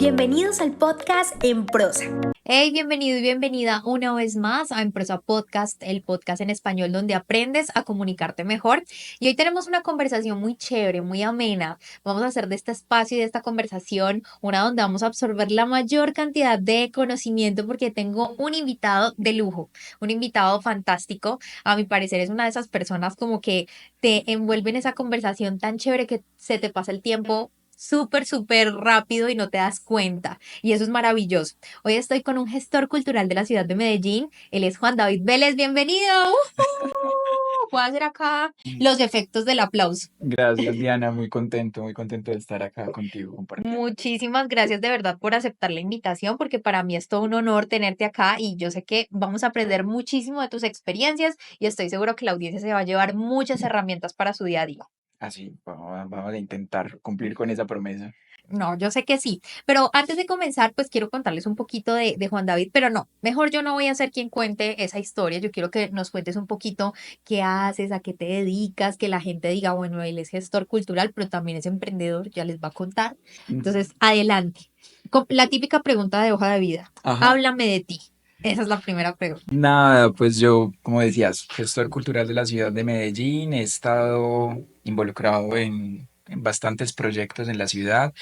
Bienvenidos al podcast En Prosa. Hey, bienvenido y bienvenida una vez más a En Prosa Podcast, el podcast en español donde aprendes a comunicarte mejor. Y hoy tenemos una conversación muy chévere, muy amena. Vamos a hacer de este espacio y de esta conversación una donde vamos a absorber la mayor cantidad de conocimiento porque tengo un invitado de lujo, un invitado fantástico. A mi parecer es una de esas personas como que te envuelve en esa conversación tan chévere que se te pasa el tiempo súper rápido y no te das cuenta. Y eso es maravilloso. Hoy estoy con un gestor cultural de la ciudad de Medellín. Él es Juan David Vélez. Bienvenido. Voy a hacer acá los efectos del aplauso. Gracias, Diana, muy contento de estar acá contigo compartiendo. Muchísimas gracias de verdad por aceptar la invitación, porque para mí es todo un honor tenerte acá y yo sé que vamos a aprender muchísimo de tus experiencias y estoy seguro que la audiencia se va a llevar muchas herramientas para su día a día. Así, vamos a intentar cumplir con esa promesa. No, yo sé que sí, pero antes de comenzar, pues quiero contarles un poquito de Juan David, pero no, mejor yo no voy a ser quien cuente esa historia, yo quiero que nos cuentes un poquito qué haces, a qué te dedicas, que la gente diga, bueno, él es gestor cultural, pero también es emprendedor, ya les va a contar. Entonces, adelante. La típica pregunta de hoja de vida, Ajá. háblame de ti. Esa es la primera pregunta. Nada, pues yo, como decías, gestor cultural de la ciudad de Medellín, he estado involucrado en bastantes proyectos en la ciudad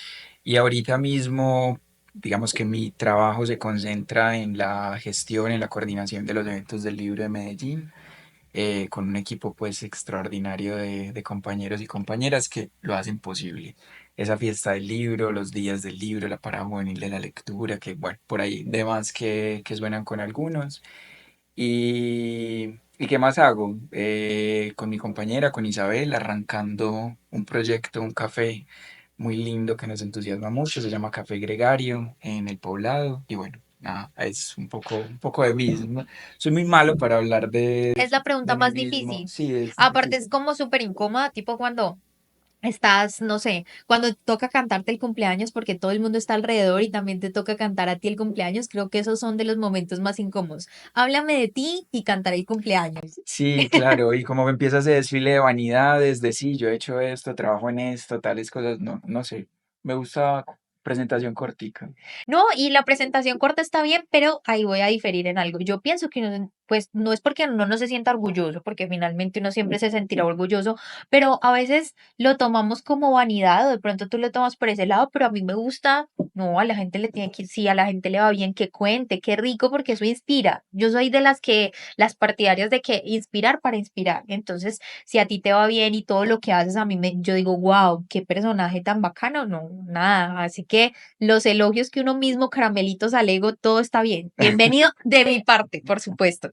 y ahorita mismo, digamos que mi trabajo se concentra en la gestión, en la coordinación de los eventos del libro de Medellín. Con un equipo pues extraordinario de compañeros y compañeras que lo hacen posible. Esa fiesta del libro, los días del libro, la parada juvenil de la lectura, que bueno, por ahí demás que suenan con algunos. ¿Y qué más hago? Con mi compañera, con Isabel, arrancando un proyecto, un café muy lindo que nos entusiasma mucho, se llama Café Gregario en el Poblado. Y bueno, nada, es un poco de mí. Soy muy malo para hablar Es la pregunta de mí más mismo. difícil. Sí, es Aparte es difícil. como súper incómoda, tipo cuando estás, no sé, cuando toca cantarte el cumpleaños porque todo el mundo está alrededor y también te toca cantar a ti el cumpleaños, creo que esos son de los momentos más incómodos. Háblame de ti y cantaré el cumpleaños. Sí, claro, y como empieza ese desfile de vanidades, de sí, yo he hecho esto, trabajo en esto, tales cosas, no, no sé. Me gusta presentación cortica. No, y la presentación corta está bien, pero ahí voy a diferir en algo. Yo pienso que uno, pues no es porque uno no se sienta orgulloso, porque finalmente uno siempre se sentirá orgulloso, pero a veces lo tomamos como vanidad o de pronto tú lo tomas por ese lado, pero a mí me gusta, no, a la gente le tiene que, sí, a la gente le va bien que cuente, qué rico, porque eso inspira. Yo soy de las partidarias de que inspirar para inspirar. Entonces, si a ti te va bien y todo lo que haces, yo digo, wow, qué personaje tan bacano, no, nada. Así que los elogios que uno mismo, caramelitos al ego, todo está bien. Bienvenido de mi parte, por supuesto.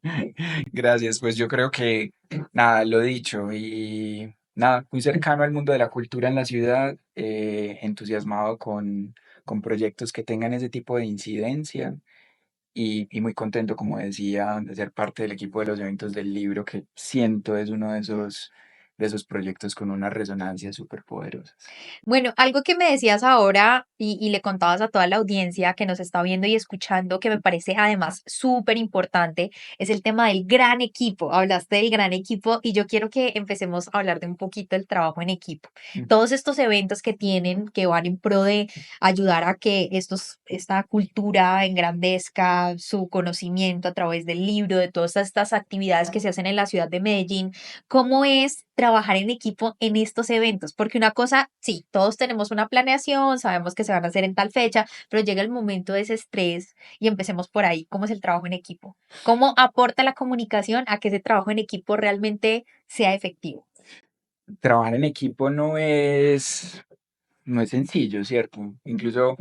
Gracias, pues yo creo que nada, lo dicho y nada, muy cercano al mundo de la cultura en la ciudad, entusiasmado con proyectos que tengan ese tipo de incidencia y muy contento, como decía, de ser parte del equipo de los eventos del libro, que siento es uno de esos proyectos con una resonancia súper poderosa. Bueno, algo que me decías ahora y le contabas a toda la audiencia que nos está viendo y escuchando, que me parece además súper importante, es el tema del gran equipo. Hablaste del gran equipo y yo quiero que empecemos a hablar de un poquito del trabajo en equipo. Todos estos eventos que tienen, que van en pro de ayudar a que esta cultura engrandezca su conocimiento a través del libro, de todas estas actividades que se hacen en la ciudad de Medellín. ¿Cómo es trabajar en equipo en estos eventos? Porque una cosa, sí, todos tenemos una planeación, sabemos que se van a hacer en tal fecha, pero llega el momento de ese estrés y empecemos por ahí. ¿Cómo es el trabajo en equipo? ¿Cómo aporta la comunicación a que ese trabajo en equipo realmente sea efectivo? Trabajar en equipo no es sencillo, ¿cierto? Incluso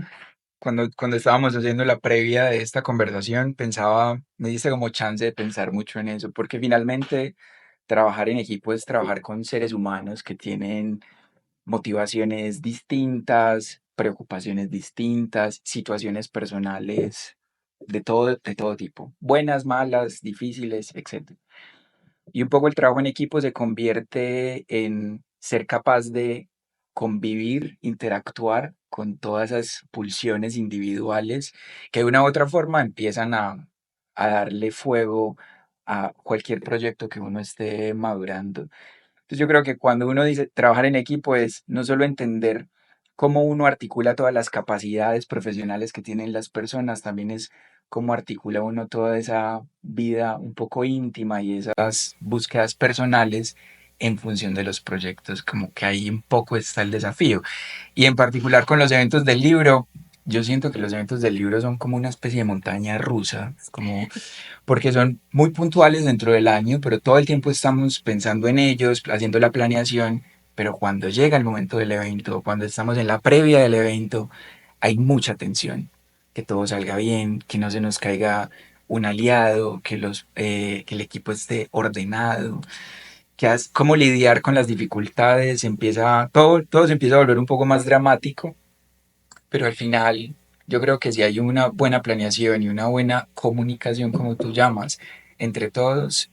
cuando estábamos haciendo la previa de esta conversación, pensaba, me diste como chance de pensar mucho en eso, porque finalmente trabajar en equipo es trabajar con seres humanos que tienen motivaciones distintas, preocupaciones distintas, situaciones personales de todo tipo, buenas, malas, difíciles, etc. Y un poco el trabajo en equipo se convierte en ser capaz de convivir, interactuar con todas esas pulsiones individuales que de una u otra forma empiezan a darle fuego a cualquier proyecto que uno esté madurando. Entonces yo creo que cuando uno dice trabajar en equipo es no solo entender cómo uno articula todas las capacidades profesionales que tienen las personas, también es cómo articula uno toda esa vida un poco íntima y esas búsquedas personales en función de los proyectos, como que ahí un poco está el desafío. Y en particular con los eventos del libro, yo siento que los eventos del libro son como una especie de montaña rusa, como porque son muy puntuales dentro del año, pero todo el tiempo estamos pensando en ellos, haciendo la planeación, pero cuando llega el momento del evento, cuando estamos en la previa del evento, hay mucha tensión, que todo salga bien, que no se nos caiga un aliado, que el equipo esté ordenado, cómo lidiar con las dificultades, todo se empieza a volver un poco más dramático, pero al final yo creo que si hay una buena planeación y una buena comunicación, como tú llamas, entre todos,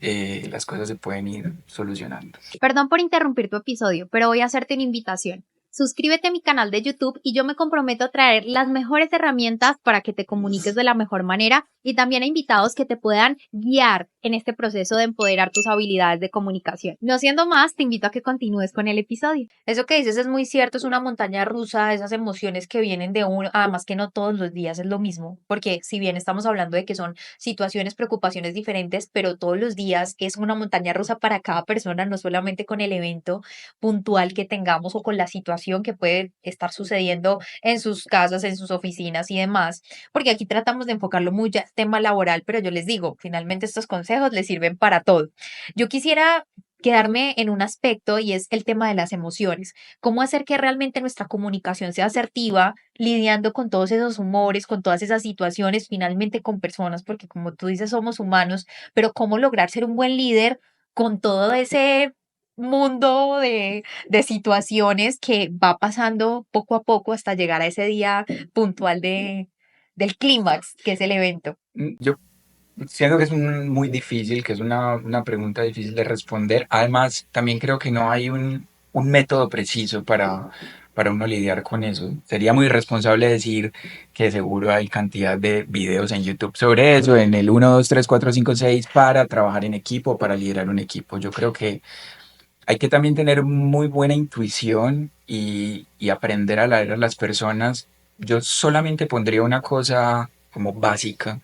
las cosas se pueden ir solucionando. Perdón por interrumpir tu episodio, pero voy a hacerte una invitación. Suscríbete a mi canal de YouTube y yo me comprometo a traer las mejores herramientas para que te comuniques de la mejor manera y también a invitados que te puedan guiar en este proceso de empoderar tus habilidades de comunicación. No siendo más, te invito a que continúes con el episodio. Eso que dices es muy cierto, es una montaña rusa, esas emociones que vienen de uno, además que no todos los días es lo mismo, porque si bien estamos hablando de que son situaciones, preocupaciones diferentes, pero todos los días es una montaña rusa para cada persona, no solamente con el evento puntual que tengamos o con la situación que puede estar sucediendo en sus casas, en sus oficinas y demás, porque aquí tratamos de enfocarlo muy ya al tema laboral, pero yo les digo, finalmente estos consejos les sirven para todo. Yo quisiera quedarme en un aspecto y es el tema de las emociones. Cómo hacer que realmente nuestra comunicación sea asertiva, lidiando con todos esos humores, con todas esas situaciones, finalmente con personas, porque como tú dices, somos humanos, pero cómo lograr ser un buen líder con todo ese mundo de situaciones que va pasando poco a poco hasta llegar a ese día puntual del clímax, que es el evento. Yo siento que es muy difícil, que es una pregunta difícil de responder. Además, también creo que no hay un método preciso para uno lidiar con eso. Sería muy irresponsable decir que seguro hay cantidad de videos en YouTube sobre eso, en el 1, 2, 3, 4, 5, 6 para trabajar en equipo, para liderar un equipo. Yo creo que hay que también tener muy buena intuición y aprender a leer a las personas. Yo solamente pondría una cosa como básica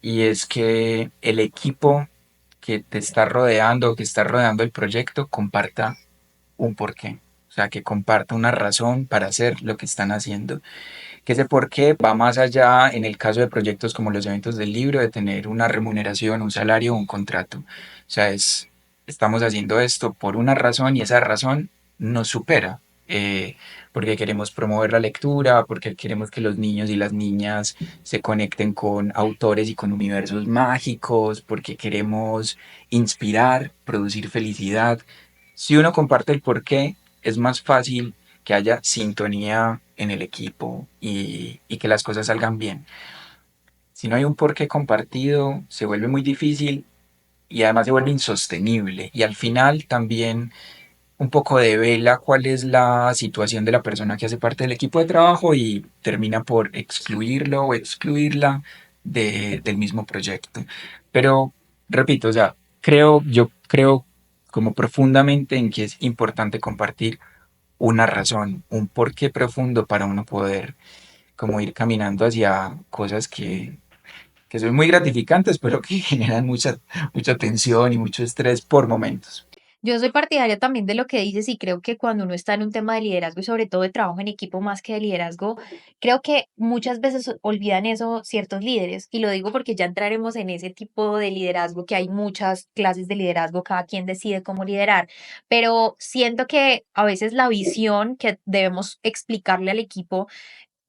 y es que el equipo que te está rodeando, que está rodeando el proyecto, comparta un porqué. O sea, que comparta una razón para hacer lo que están haciendo. Que ese porqué va más allá, en el caso de proyectos como los eventos del libro, de tener una remuneración, un salario, un contrato. O sea, estamos haciendo esto por una razón y esa razón nos supera. Porque queremos promover la lectura, porque queremos que los niños y las niñas se conecten con autores y con universos mágicos, porque queremos inspirar, producir felicidad. Si uno comparte el porqué, es más fácil que haya sintonía en el equipo y que las cosas salgan bien. Si no hay un porqué compartido, se vuelve muy difícil y además se vuelve insostenible. Y al final también un poco devela cuál es la situación de la persona que hace parte del equipo de trabajo y termina por excluirlo o excluirla del mismo proyecto. Pero, repito, o sea, yo creo como profundamente en que es importante compartir una razón, un porqué profundo para uno poder como ir caminando hacia cosas que son muy gratificantes, pero que generan mucha tensión y mucho estrés por momentos. Yo soy partidaria también de lo que dices y creo que cuando uno está en un tema de liderazgo y sobre todo de trabajo en equipo más que de liderazgo, creo que muchas veces olvidan eso ciertos líderes y lo digo porque ya entraremos en ese tipo de liderazgo que hay muchas clases de liderazgo, cada quien decide cómo liderar, pero siento que a veces la visión que debemos explicarle al equipo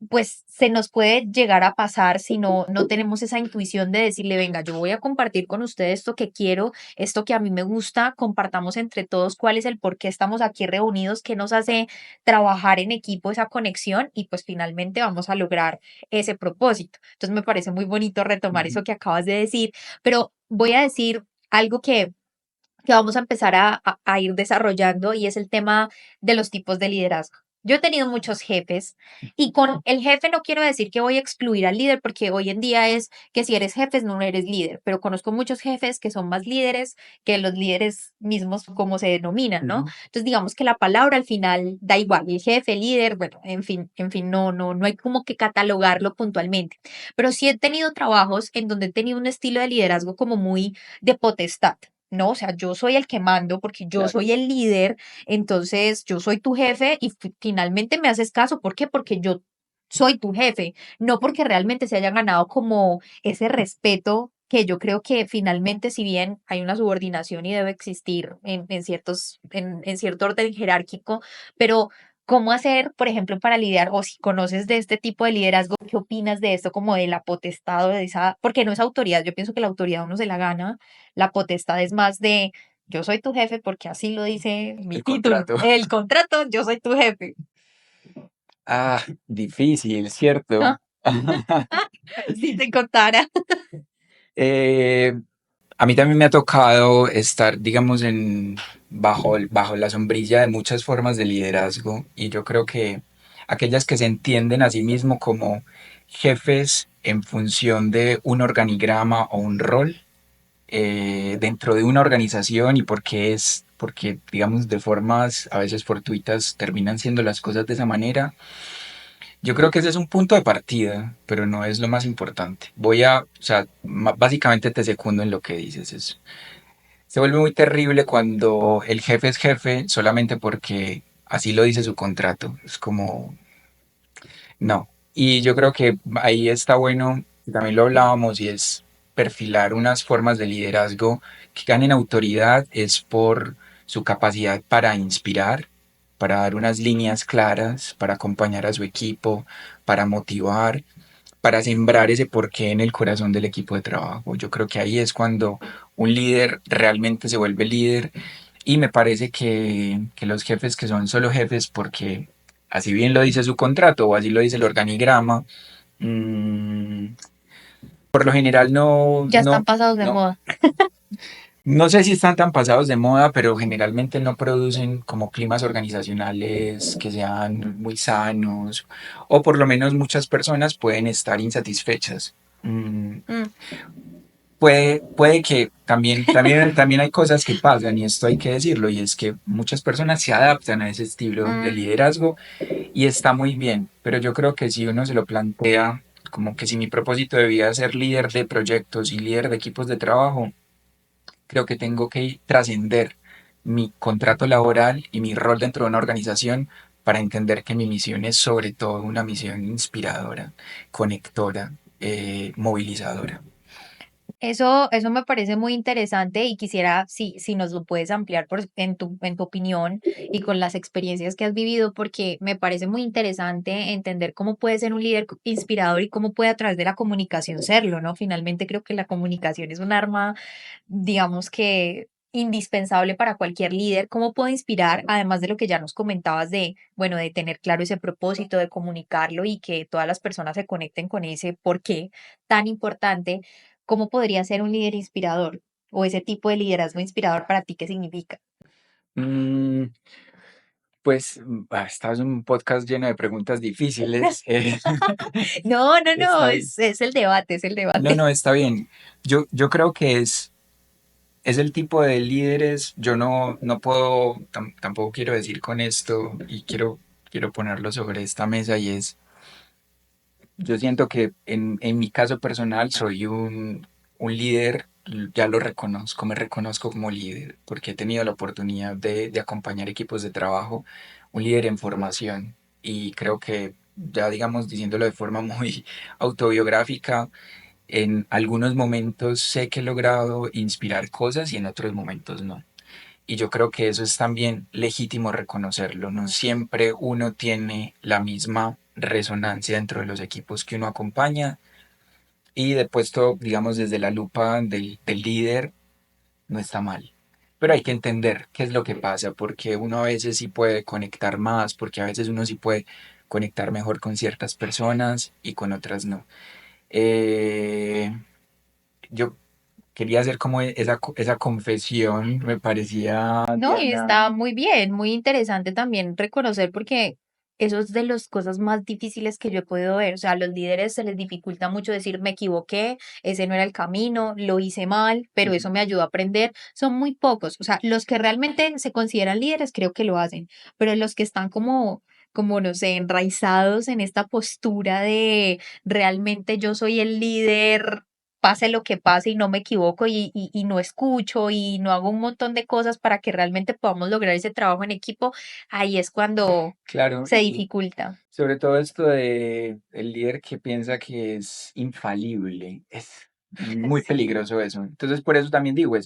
pues se nos puede llegar a pasar si no tenemos esa intuición de decirle, venga, yo voy a compartir con ustedes esto que quiero, esto que a mí me gusta, compartamos entre todos cuál es el por qué estamos aquí reunidos, qué nos hace trabajar en equipo, esa conexión y pues finalmente vamos a lograr ese propósito. Entonces me parece muy bonito retomar Ujú. eso que acabas de decir, pero voy a decir algo que vamos a empezar a ir desarrollando y es el tema de los tipos de liderazgo. Yo he tenido muchos jefes y con el jefe no quiero decir que voy a excluir al líder porque hoy en día es que si eres jefe no eres líder, pero conozco muchos jefes que son más líderes que los líderes mismos como se denominan, ¿no? Ujú. Entonces digamos que la palabra al final da igual, el jefe, líder, bueno, en fin, no hay como que catalogarlo puntualmente, pero sí he tenido trabajos en donde he tenido un estilo de liderazgo como muy de potestad. No, o sea, yo soy el que mando porque yo Claro. soy el líder, entonces yo soy tu jefe y finalmente me haces caso. ¿Por qué? Porque yo soy tu jefe, no porque realmente se hayan ganado como ese respeto que yo creo que finalmente, si bien hay una subordinación y debe existir en cierto orden jerárquico, pero ¿cómo hacer, por ejemplo, para lidiar, o si conoces de este tipo de liderazgo, qué opinas de esto, como de la potestad o de esa, porque no es autoridad, yo pienso que la autoridad uno se la gana, la potestad es más de yo soy tu jefe porque así lo dice mi El título, contrato. el contrato, yo soy tu jefe. Ah, difícil, ¿cierto? Si te contara. Eh, a mí también me ha tocado estar, digamos, bajo la sombrilla de muchas formas de liderazgo y yo creo que aquellas que se entienden a sí mismo como jefes en función de un organigrama o un rol dentro de una organización y porque, digamos, de formas a veces fortuitas terminan siendo las cosas de esa manera. Yo creo que ese es un punto de partida, pero no es lo más importante. O sea, básicamente te secundo en lo que dices. Se vuelve muy terrible cuando el jefe es jefe solamente porque así lo dice su contrato. Es como, no. Y yo creo que ahí está bueno, y también lo hablábamos, y es perfilar unas formas de liderazgo que ganen autoridad, es por su capacidad para inspirar, para dar unas líneas claras, para acompañar a su equipo, para motivar, para sembrar ese porqué en el corazón del equipo de trabajo. Yo creo que ahí es cuando un líder realmente se vuelve líder y me parece que los jefes que son solo jefes porque así bien lo dice su contrato o así lo dice el organigrama, mmm, por lo general Ya están pasados de moda. no sé si están tan pasados de moda, pero generalmente no producen como climas organizacionales que sean muy sanos, o por lo menos muchas personas pueden estar insatisfechas. Mm, Puede que también hay cosas que pasan, y esto hay que decirlo, y es que muchas personas se adaptan a ese estilo de mm. liderazgo y está muy bien, pero yo creo que si uno se lo plantea como que si mi propósito de vida es ser líder de proyectos y líder de equipos de trabajo, creo que tengo que trascender mi contrato laboral y mi rol dentro de una organización para entender que mi misión es sobre todo una misión inspiradora, conectora, movilizadora. Eso me parece muy interesante y quisiera, si nos lo puedes ampliar en tu opinión y con las experiencias que has vivido, porque me parece muy interesante entender cómo puede ser un líder inspirador y cómo puede a través de la comunicación serlo, ¿no? Finalmente creo que la comunicación es un arma, digamos que indispensable para cualquier líder. ¿Cómo puede inspirar, además de lo que ya nos comentabas de, bueno, de tener claro ese propósito, de comunicarlo y que todas las personas se conecten con ese por qué tan importante? ¿Cómo podría ser un líder inspirador? O ese tipo de liderazgo inspirador para ti, ¿qué significa? Mm, pues esta es un podcast lleno de preguntas difíciles. No, Está bien. es el debate, es el No, debate. no, está bien. Yo creo que es el tipo de líderes, yo no puedo, tampoco quiero decir con esto y quiero ponerlo sobre esta mesa y es, yo siento que en mi caso personal soy un líder, ya lo reconozco, me reconozco como líder, porque he tenido la oportunidad de acompañar equipos de trabajo, un líder en formación y creo que ya digamos diciéndolo de forma muy autobiográfica, en algunos momentos sé que he logrado inspirar cosas y en otros momentos no. Y yo creo que eso es también legítimo reconocerlo. No siempre uno tiene la misma resonancia dentro de los equipos que uno acompaña. Y de puesto, digamos, desde la lupa del líder, no está mal. Pero hay que entender qué es lo que pasa, porque uno a veces sí puede conectar más, porque a veces uno sí puede conectar mejor con ciertas personas y con otras no. Eh, yo quería hacer como esa confesión, me parecía No, y tierna. está muy bien, muy interesante también reconocer porque eso es de las cosas más difíciles que yo he podido ver. O sea, a los líderes se les dificulta mucho decir, me equivoqué, ese no era el camino, lo hice mal, pero eso Ujú. me ayudó a aprender. Son muy pocos. O sea, los que realmente se consideran líderes creo que lo hacen, pero los que están como, no sé, enraizados en esta postura de realmente yo soy el líder, pase lo que pase y no me equivoco y no escucho y no hago un montón de cosas para que realmente podamos lograr ese trabajo en equipo, ahí es cuando Claro, se y dificulta. sobre todo esto de el líder que piensa que es infalible, es muy Sí. peligroso eso. Entonces, por eso también digo,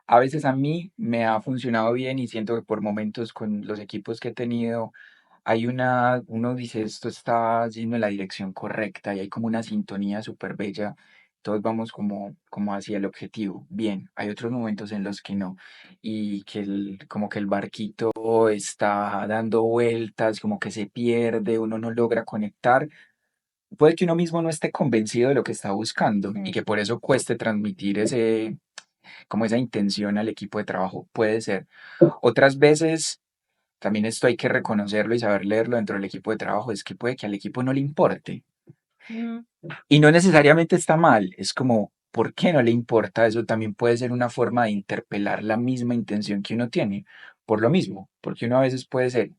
a veces a mí me ha funcionado bien y siento que por momentos con los equipos que he tenido, uno dice, esto está yendo en la dirección correcta y hay como una sintonía súper bella, todos vamos como hacia el objetivo. Bien, hay otros momentos en los que no y que como que el barquito está dando vueltas, como que se pierde, uno no logra conectar. Puede que uno mismo no esté convencido de lo que está buscando y Mm. que por eso cueste transmitir como esa intención al equipo de trabajo. Puede ser. Otras veces, también esto hay que reconocerlo y saber leerlo dentro del equipo de trabajo, es que puede que al equipo no le importe. Mm. Y no necesariamente está mal, es como, ¿por qué no le importa? Eso también puede ser una forma de interpelar la misma intención que uno tiene. Por lo mismo, porque uno a veces puede ser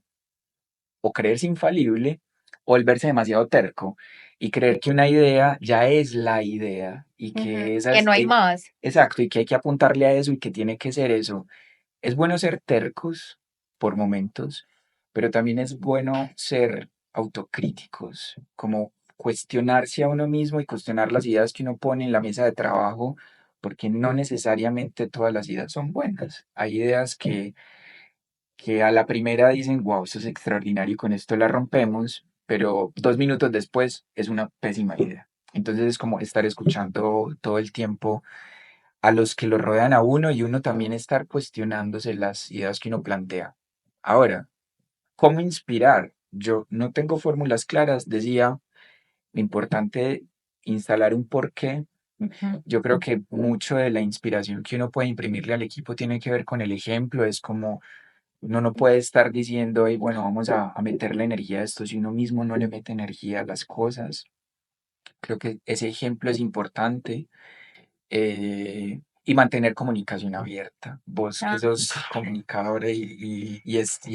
o creerse infalible o volverse demasiado terco y creer que una idea ya es la idea y Ujú. que Que no hay más. exacto, y que hay que apuntarle a eso y que tiene que ser eso. Es bueno ser tercos por momentos, pero también es bueno ser autocríticos, como cuestionarse a uno mismo y cuestionar las ideas que uno pone en la mesa de trabajo, porque no necesariamente todas las ideas son buenas. Hay ideas que a la primera dicen, wow, esto es extraordinario y con esto la rompemos, pero 2 minutos después es una pésima idea. Entonces es como estar escuchando todo el tiempo a los que lo rodean a uno y uno también estar cuestionándose las ideas que uno plantea. Ahora, ¿cómo inspirar? Yo no tengo fórmulas claras, decía, lo importante instalar un porqué. Ujú. Yo creo que mucho de la inspiración que uno puede imprimirle al equipo tiene que ver con el ejemplo, es como uno no puede estar diciendo, "Ey, bueno, vamos a meterle energía a esto si uno mismo no le mete energía a las cosas". Creo que ese ejemplo es importante. Y mantener comunicación abierta. Vos que Ah, sos comunicadora y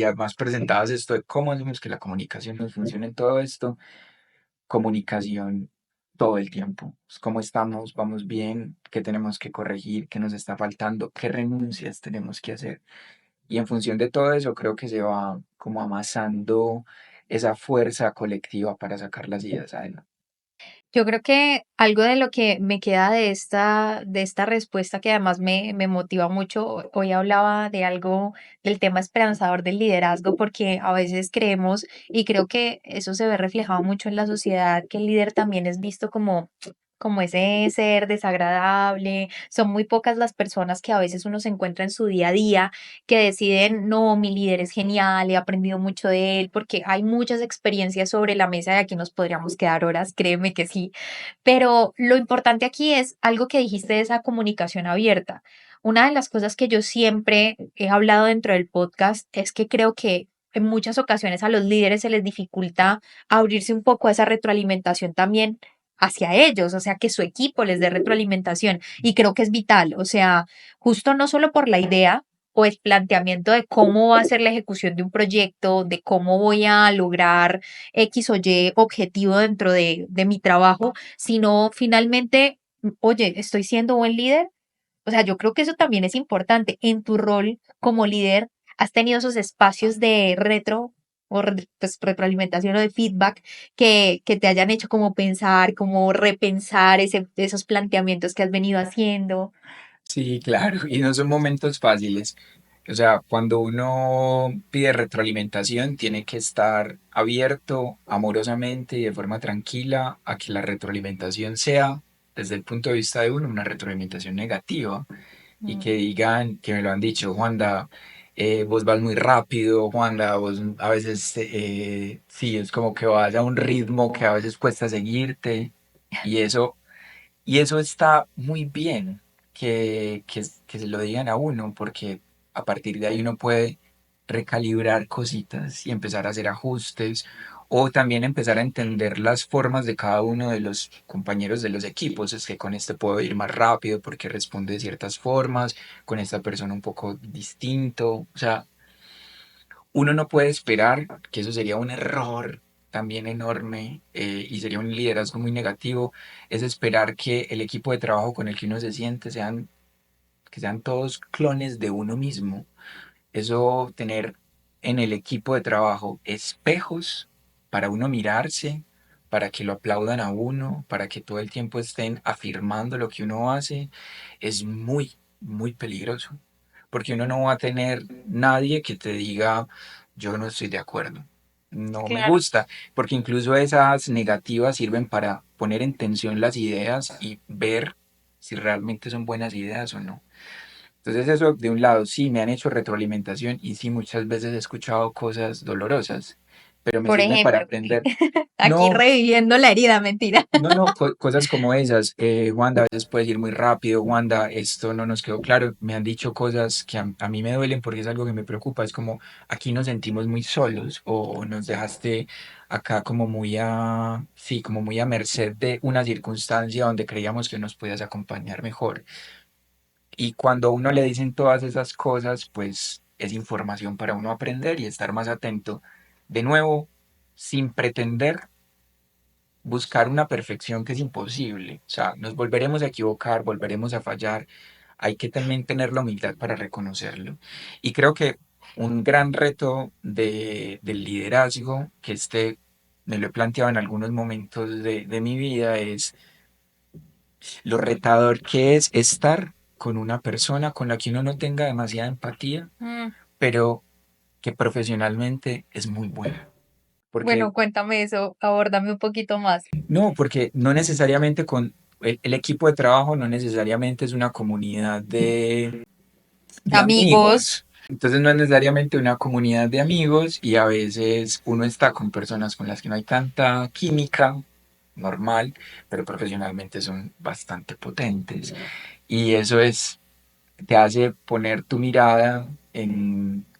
además presentabas esto de cómo hacemos que la comunicación nos funcione en todo esto, comunicación todo el tiempo. ¿Cómo estamos? ¿Vamos bien? ¿Qué tenemos que corregir? ¿Qué nos está faltando? ¿Qué renuncias tenemos que hacer? Y en función de todo eso creo que se va como amasando esa fuerza colectiva para sacar las ideas adelante. yo creo que algo de lo que me queda de esta respuesta que además me motiva mucho, hoy hablaba de algo del tema esperanzador del liderazgo, porque a veces creemos, y creo que eso se ve reflejado mucho en la sociedad, que el líder también es visto como ese ser desagradable. Son muy pocas las personas que a veces uno se encuentra en su día a día que deciden, no, mi líder es genial, he aprendido mucho de él, porque hay muchas experiencias sobre la mesa y aquí nos podríamos quedar horas, créeme que sí. Pero lo importante aquí es algo que dijiste de esa comunicación abierta. Una de las cosas que yo siempre he hablado dentro del podcast es que creo que en muchas ocasiones a los líderes se les dificulta abrirse un poco a esa retroalimentación también hacia ellos, o sea, que su equipo les dé retroalimentación. Y creo que es vital, o sea, justo no solo por la idea o el planteamiento de cómo va a ser la ejecución de un proyecto, de cómo voy a lograr X o Y objetivo dentro de mi trabajo, sino finalmente, oye, ¿estoy siendo buen líder? O sea, yo creo que eso también es importante. En tu rol como líder, ¿has tenido esos espacios de pues, retroalimentación o de feedback que te hayan hecho como pensar, como repensar esos planteamientos que has venido haciendo? Sí, claro, y no son momentos fáciles. O sea, cuando uno pide retroalimentación, tiene que estar abierto amorosamente y de forma tranquila a que la retroalimentación sea, desde el punto de vista de uno, una retroalimentación negativa y Mm. que digan, que me lo han dicho, Juanda, vos vas muy rápido, Juanda, vos a veces, sí, es como que vas a un ritmo que a veces cuesta seguirte y eso está muy bien que se lo digan a uno, porque a partir de ahí uno puede recalibrar cositas y empezar a hacer ajustes o también empezar a entender las formas de cada uno de los compañeros de los equipos. Es que con este puedo ir más rápido porque responde de ciertas formas, con esta persona un poco distinto. O sea, uno no puede esperar, que eso sería un error también enorme y sería un liderazgo muy negativo, es esperar que el equipo de trabajo con el que uno se siente que sean todos clones de uno mismo. Eso, tener en el equipo de trabajo espejos para uno mirarse, para que lo aplaudan a uno, para que todo el tiempo estén afirmando lo que uno hace, es muy, muy peligroso. Porque uno no va a tener nadie que te diga, yo no estoy de acuerdo, no me Claro. gusta, porque incluso esas negativas sirven para poner en tensión las ideas y ver si realmente son buenas ideas o no. Entonces eso de un lado, sí, me han hecho retroalimentación y sí, muchas veces he escuchado cosas dolorosas, pero me Por sirven para ejemplo, aprender. aquí No, reviviendo la herida, mentira. no, cosas como esas. Wanda, a veces puedes ir muy rápido. Wanda, esto no nos quedó claro. Me han dicho cosas que a mí me duelen porque es algo que me preocupa. Es como, aquí nos sentimos muy solos o nos dejaste acá como muy sí, como muy a merced de una circunstancia donde creíamos que nos podías acompañar mejor. Y cuando a uno le dicen todas esas cosas, pues es información para uno aprender y estar más atento. De nuevo, sin pretender buscar una perfección que es imposible. O sea, nos volveremos a equivocar, volveremos a fallar. Hay que también tener la humildad para reconocerlo. Y creo que un gran reto del liderazgo, que me lo he planteado en algunos momentos de mi vida, es lo retador que es estar con una persona con la que uno no tenga demasiada empatía, Mm, pero que profesionalmente es muy buena. Porque, bueno, cuéntame eso, abórdame un poquito más. no, porque no necesariamente con el equipo de trabajo no necesariamente es una comunidad de Amigos, amigos. Entonces no es necesariamente una comunidad de amigos y a veces uno está con personas con las que no hay tanta química normal, pero profesionalmente son bastante potentes. Y eso te hace poner tu mirada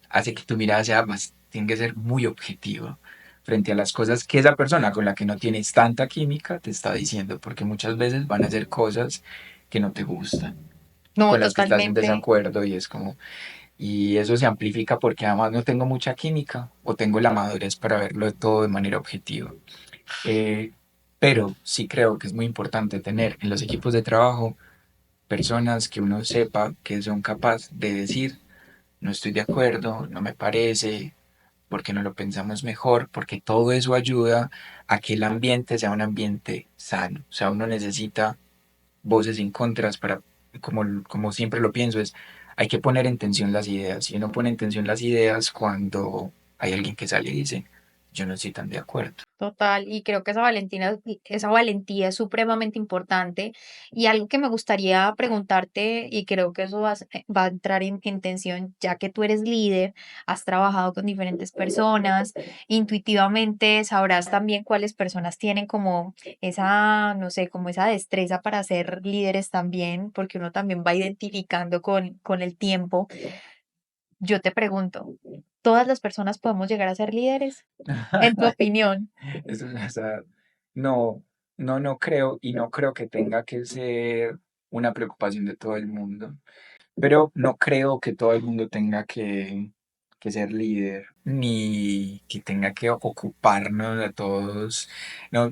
hace que tu mirada sea más, tiene que ser muy objetiva frente a las cosas que esa persona con la que no tienes tanta química te está diciendo, porque muchas veces van a ser cosas que no te gustan, no, con las que estás en totalmente. desacuerdo y es como, y eso se amplifica porque además no tengo mucha química o tengo la madurez para verlo todo de manera objetiva. Eh, pero sí creo que es muy importante tener en los equipos de trabajo personas que uno sepa que son capaces de decir, no estoy de acuerdo, no me parece, porque no lo pensamos mejor, porque todo eso ayuda a que el ambiente sea un ambiente sano. O sea, uno necesita voces en contras para, como siempre lo pienso, hay que poner en tensión las ideas. Y uno pone en tensión las ideas cuando hay alguien que sale y dice, yo no estoy tan de acuerdo. Total, y creo que esa valentía es supremamente importante. Y algo que me gustaría preguntarte, y creo que eso va a entrar en tensión, ya que tú eres líder, has trabajado con diferentes personas, intuitivamente sabrás también cuáles personas tienen como esa, no sé, como esa destreza para ser líderes también, porque uno también va identificando con el tiempo. Yo te pregunto, ¿todas las personas podemos llegar a ser líderes? En tu opinión. Eso, o sea, no, no creo y no creo que tenga que ser una preocupación de todo el mundo. Pero no creo que todo el mundo tenga que ser líder, ni que tenga que ocuparnos de todos. No,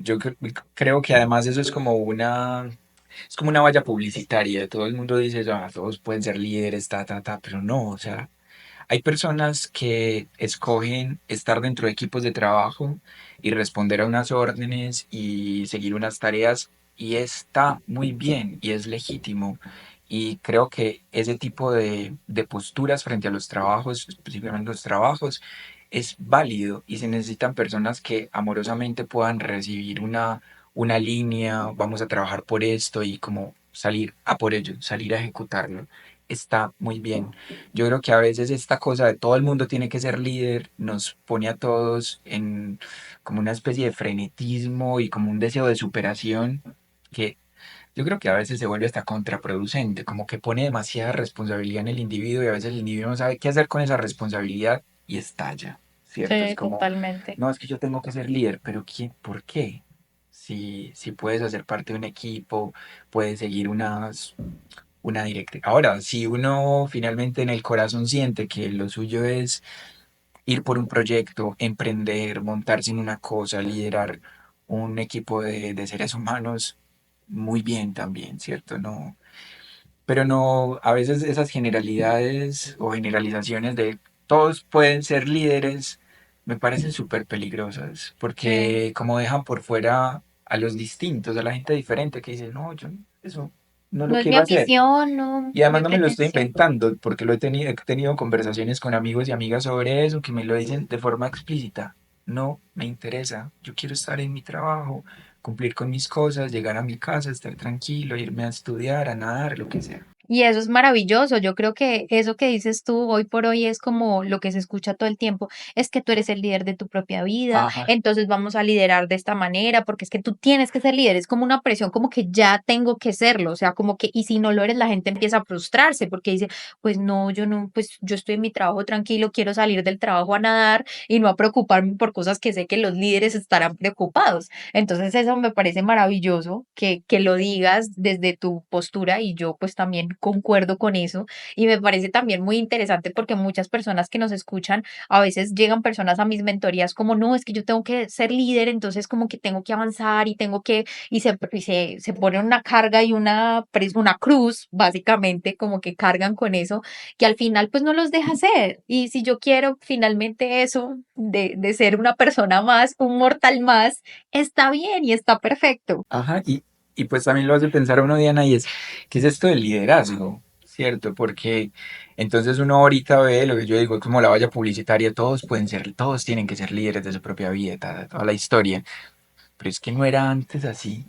creo que además eso es como una valla publicitaria. Todo el mundo dice, ah, todos pueden ser líderes, pero no, o sea, hay personas que escogen estar dentro de equipos de trabajo y responder a unas órdenes y seguir unas tareas y está muy bien y es legítimo. Y creo que ese tipo de posturas frente a los trabajos, específicamente los trabajos, es válido y se necesitan personas que amorosamente puedan recibir una línea, vamos a trabajar por esto y como salir a por ello, salir a ejecutarlo. Está muy bien. Yo creo que a veces esta cosa de todo el mundo tiene que ser líder nos pone a todos en como una especie de frenetismo y como un deseo de superación que yo creo que a veces se vuelve hasta contraproducente, como que pone demasiada responsabilidad en el individuo y a veces el individuo no sabe qué hacer con esa responsabilidad y estalla, ¿cierto? Es Sí, como, totalmente. no, es que yo tengo que ser líder, pero ¿quién, por qué? Si puedes hacer parte de un equipo, puedes seguir una directriz. Ahora, si uno finalmente en el corazón siente que lo suyo es ir por un proyecto, emprender, montarse en una cosa, liderar un equipo de seres humanos, muy bien también, ¿cierto? No, pero no, a veces esas generalidades o generalizaciones de todos pueden ser líderes me parecen súper peligrosas, Sí. porque como dejan por fuera a los distintos, a la gente diferente que dice, no, yo eso no lo No es mi quiero hacer. ambición, no Y además mi no me lo estoy pretensión. inventando, porque he tenido conversaciones con amigos y amigas sobre eso, que me lo dicen de forma explícita. No me interesa, yo quiero estar en mi trabajo, cumplir con mis cosas, llegar a mi casa, estar tranquilo, irme a estudiar, a nadar, lo que sea. Y eso es maravilloso. Yo creo que eso que dices tú hoy por hoy es como lo que se escucha todo el tiempo. Es que tú eres el líder de tu propia vida, Ajá. entonces vamos a liderar de esta manera, porque es que tú tienes que ser líder. Es como una presión, como que ya tengo que serlo. O sea, como que, y si no lo eres, la gente empieza a frustrarse porque dice, pues no, yo no, pues yo estoy en mi trabajo tranquilo, quiero salir del trabajo a nadar y no a preocuparme por cosas que sé que los líderes estarán preocupados. Entonces eso me parece maravilloso que lo digas desde tu postura y yo pues también concuerdo con eso y me parece también muy interesante porque muchas personas que nos escuchan, a veces llegan personas a mis mentorías como, no, es que yo tengo que ser líder, entonces como que tengo que avanzar y tengo que, se ponen una carga y una cruz, básicamente, como que cargan con eso, que al final pues no los deja ser. Y si yo quiero finalmente eso de ser una persona más, un mortal más, está bien y está perfecto. Ajá, y pues también lo hace pensar a uno, Diana, y es, ¿qué es esto del liderazgo? ¿Cierto? Porque entonces uno ahorita ve lo que yo digo, es como la valla publicitaria, todos pueden ser, todos tienen que ser líderes de su propia vida, toda la historia, pero es que no era antes así.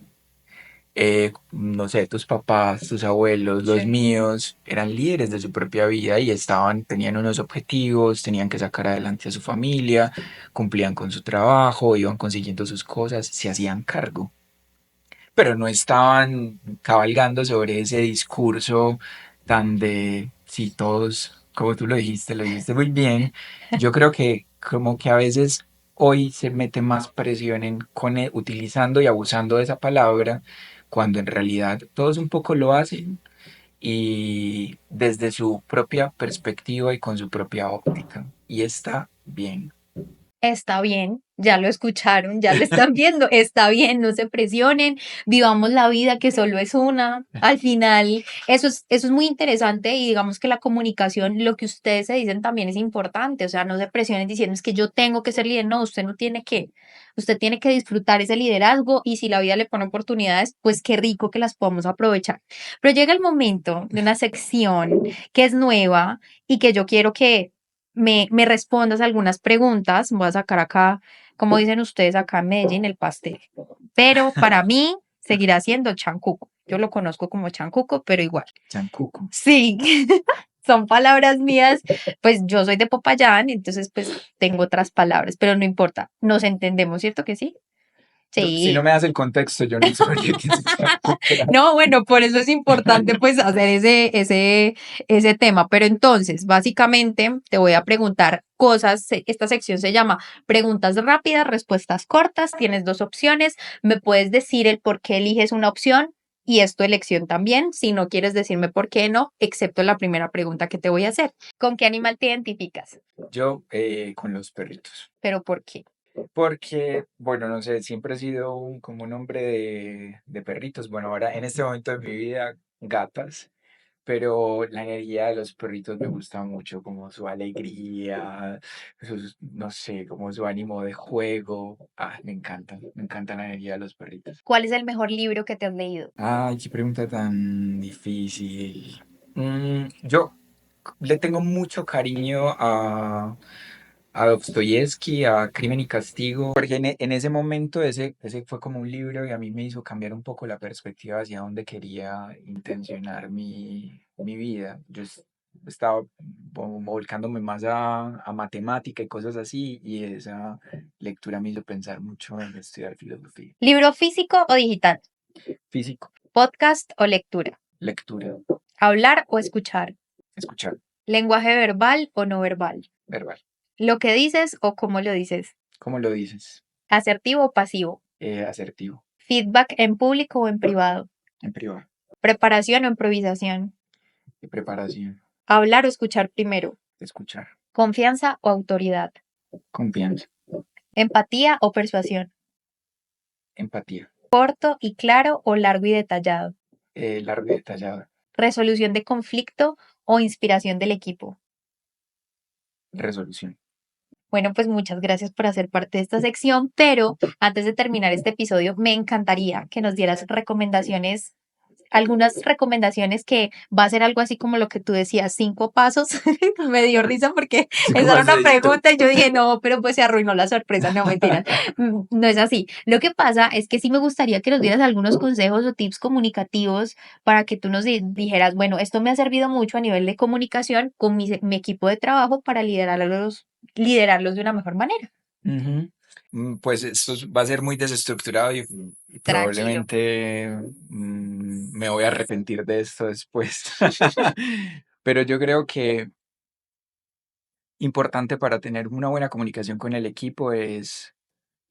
No sé, tus papás, tus abuelos, los Sí. míos, eran líderes de su propia vida y tenían unos objetivos, tenían que sacar adelante a su familia, cumplían con su trabajo, iban consiguiendo sus cosas, se hacían cargo, pero no estaban cabalgando sobre ese discurso tan de si todos, como tú lo dijiste muy bien. Yo creo que como que a veces hoy se mete más presión utilizando y abusando de esa palabra, cuando en realidad todos un poco lo hacen y desde su propia perspectiva y con su propia óptica. Y está bien. Está bien, ya lo escucharon, ya lo están viendo, está bien, no se presionen, vivamos la vida que solo es una. Al final, eso es muy interesante y digamos que la comunicación, lo que ustedes se dicen también es importante, o sea, no se presionen diciendo es que yo tengo que ser líder, no, usted no tiene que, usted tiene que disfrutar ese liderazgo y si la vida le pone oportunidades, pues qué rico que las podamos aprovechar. Pero llega el momento de una sección que es nueva y que yo quiero que me respondas algunas preguntas. Voy a sacar acá, como dicen ustedes acá en Medellín, el pastel. Pero para mí seguirá siendo chancuco. Yo lo conozco como chancuco, pero igual. Chancuco. Sí, son palabras mías. Pues yo soy de Popayán, entonces pues tengo otras palabras, pero no importa. Nos entendemos, ¿cierto que sí? Si no Sí. me das el contexto, yo no sabría qué es chancuco. No, bueno, por eso es importante pues hacer ese tema. Pero entonces, básicamente te voy a preguntar cosas. Esta sección se llama preguntas rápidas, respuestas cortas. Tienes dos opciones. Me puedes decir el por qué eliges una opción y es tu elección también. Si no quieres decirme por qué no, excepto la primera pregunta que te voy a hacer. ¿Con qué animal te identificas? Yo con los perritos. ¿Pero por qué? Porque, bueno, no sé, siempre he sido como un hombre de perritos. Bueno, ahora en este momento de mi vida, gatas. Pero la energía de los perritos me gusta mucho, como su alegría, no sé, como su ánimo de juego. Ah, me encanta la energía de los perritos. ¿Cuál es el mejor libro que te has leído? Ay, qué pregunta tan difícil. Yo le tengo mucho cariño a Dostoyevsky, a Crimen y Castigo, porque en ese momento ese fue como un libro y a mí me hizo cambiar un poco la perspectiva hacia dónde quería intencionar mi vida. Estaba volcándome más a matemática y cosas así, y esa lectura me hizo pensar mucho en estudiar filosofía. ¿Libro físico o digital? Físico, ¿Podcast o lectura? lectura, ¿Hablar o escuchar? escuchar, ¿Lenguaje verbal o no verbal? verbal, ¿Lo que dices o cómo lo dices? ¿Cómo lo dices? ¿Asertivo o pasivo? Asertivo, ¿Feedback en público o en privado? en privado, ¿Preparación o improvisación? de preparación, ¿Hablar o escuchar primero? de escuchar, ¿Confianza o autoridad? confianza, ¿Empatía o persuasión? empatía, ¿Corto y claro o largo y detallado? largo y detallado, ¿Resolución de conflicto o inspiración del equipo? resolución. Bueno, pues muchas gracias por hacer parte de esta sección, pero antes de terminar este episodio, me encantaría que nos dieras recomendaciones, algunas recomendaciones que va a ser algo así como lo que tú decías, 5 pasos. Me dio risa porque ¿Cómo esa era has una visto? pregunta y yo dije, no, pero pues se arruinó la sorpresa, no mentira, no es así. Lo que pasa es que sí me gustaría que nos dieras algunos consejos o tips comunicativos para que tú nos dijeras, bueno, esto me ha servido mucho a nivel de comunicación con mi equipo de trabajo para liderarlos de una mejor manera. Ujú. Pues esto va a ser muy desestructurado y Tranquilo. probablemente me voy a arrepentir de esto después. Pero yo creo que importante para tener una buena comunicación con el equipo es,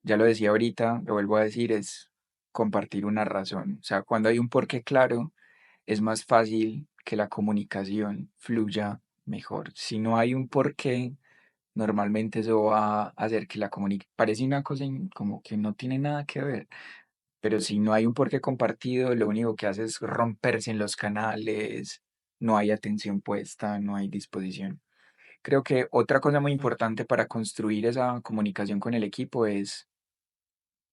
ya lo decía ahorita, lo vuelvo a decir, es compartir una razón. O sea, cuando hay un porqué claro, es más fácil que la comunicación fluya mejor. Si no hay un porqué, normalmente eso va a hacer que la comunicación, parece una cosa como que no tiene nada que ver, pero si no hay un porqué compartido, lo único que hace es romperse en los canales, no hay atención puesta, no hay disposición. Creo que otra cosa muy importante para construir esa comunicación con el equipo es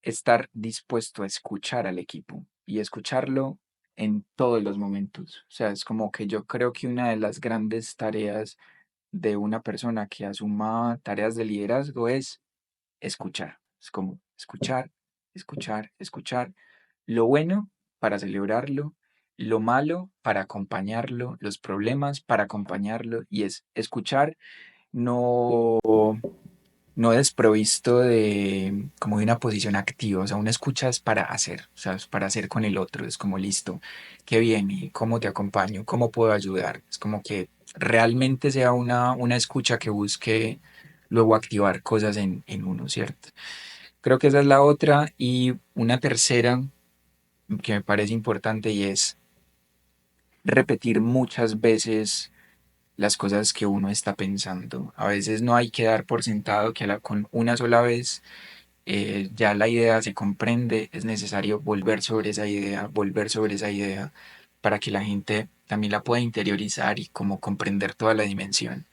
estar dispuesto a escuchar al equipo y escucharlo en todos los momentos. O sea, es como que yo creo que una de las grandes tareas de una persona que asuma tareas de liderazgo es escuchar. Es como escuchar, escuchar, escuchar. Lo bueno para celebrarlo, lo malo para acompañarlo, los problemas para acompañarlo y es escuchar no no desprovisto de como de una posición activa, o sea, una escucha es para hacer, o sea, es para hacer con el otro, es como listo, qué viene, cómo te acompaño, cómo puedo ayudar, es como que realmente sea una escucha que busque luego activar cosas en uno, ¿cierto? Creo que esa es la otra y una tercera que me parece importante y es repetir muchas veces las cosas que uno está pensando. A veces no hay que dar por sentado que con una sola vez ya la idea se comprende, es necesario volver sobre esa idea para que la gente también la pueda interiorizar y como comprender toda la dimensión.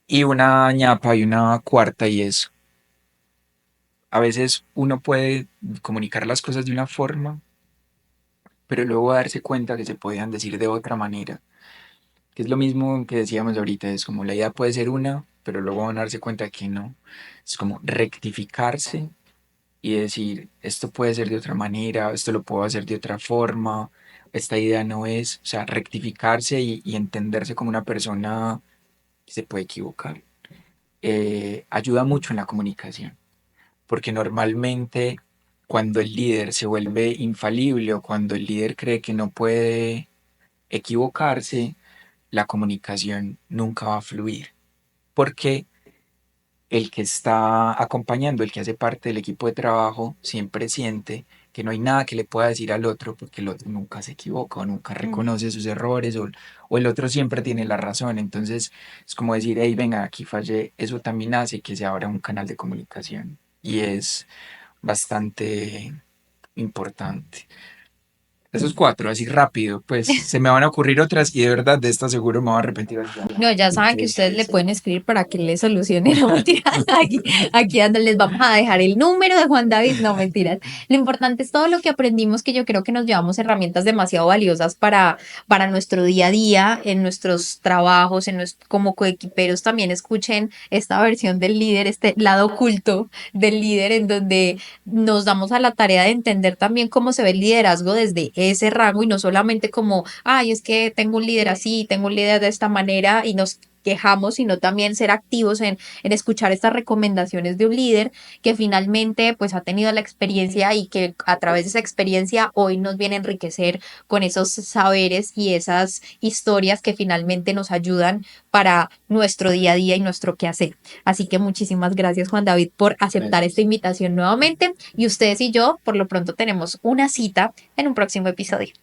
Y una ñapa y una cuarta y es, a veces uno puede comunicar las cosas de una forma, pero luego darse cuenta que se podían decir de otra manera. Que es lo mismo que decíamos ahorita, es como la idea puede ser una, pero luego van a darse cuenta que no. Es como rectificarse y decir, esto puede ser de otra manera, esto lo puedo hacer de otra forma, esta idea no es, o sea, rectificarse y entenderse como una persona que se puede equivocar. Ayuda mucho en la comunicación, porque normalmente cuando el líder se vuelve infalible o cuando el líder cree que no puede equivocarse, la comunicación nunca va a fluir, porque el que está acompañando, el que hace parte del equipo de trabajo, siempre siente que no hay nada que le pueda decir al otro porque el otro nunca se equivoca o nunca Mm. reconoce sus errores o el otro siempre tiene la razón. Entonces es como decir, hey, venga, aquí fallé. Eso también hace que se abra un canal de comunicación y es bastante importante. Esos cuatro, así rápido, pues se me van a ocurrir otras y de verdad de estas seguro me voy a arrepentir. No, ya saben que ustedes le pueden escribir para que le solucione, no mentiras. Aquí les vamos a dejar el número de Juan David, no mentiras. Lo importante es todo lo que aprendimos, que yo creo que nos llevamos herramientas demasiado valiosas para nuestro día a día, en nuestros trabajos, como coequiperos también escuchen esta versión del líder, este lado oculto del líder, en donde nos damos a la tarea de entender también cómo se ve el liderazgo desde ese rango y no solamente como, ay, es que tengo un líder así, tengo un líder de esta manera y nos quejamos, sino también ser activos en escuchar estas recomendaciones de un líder que finalmente pues ha tenido la experiencia y que a través de esa experiencia hoy nos viene a enriquecer con esos saberes y esas historias que finalmente nos ayudan para nuestro día a día y nuestro quehacer. Así que muchísimas gracias, Juan David, por aceptar esta Gracias. invitación nuevamente y ustedes y yo por lo pronto tenemos una cita en un próximo episodio.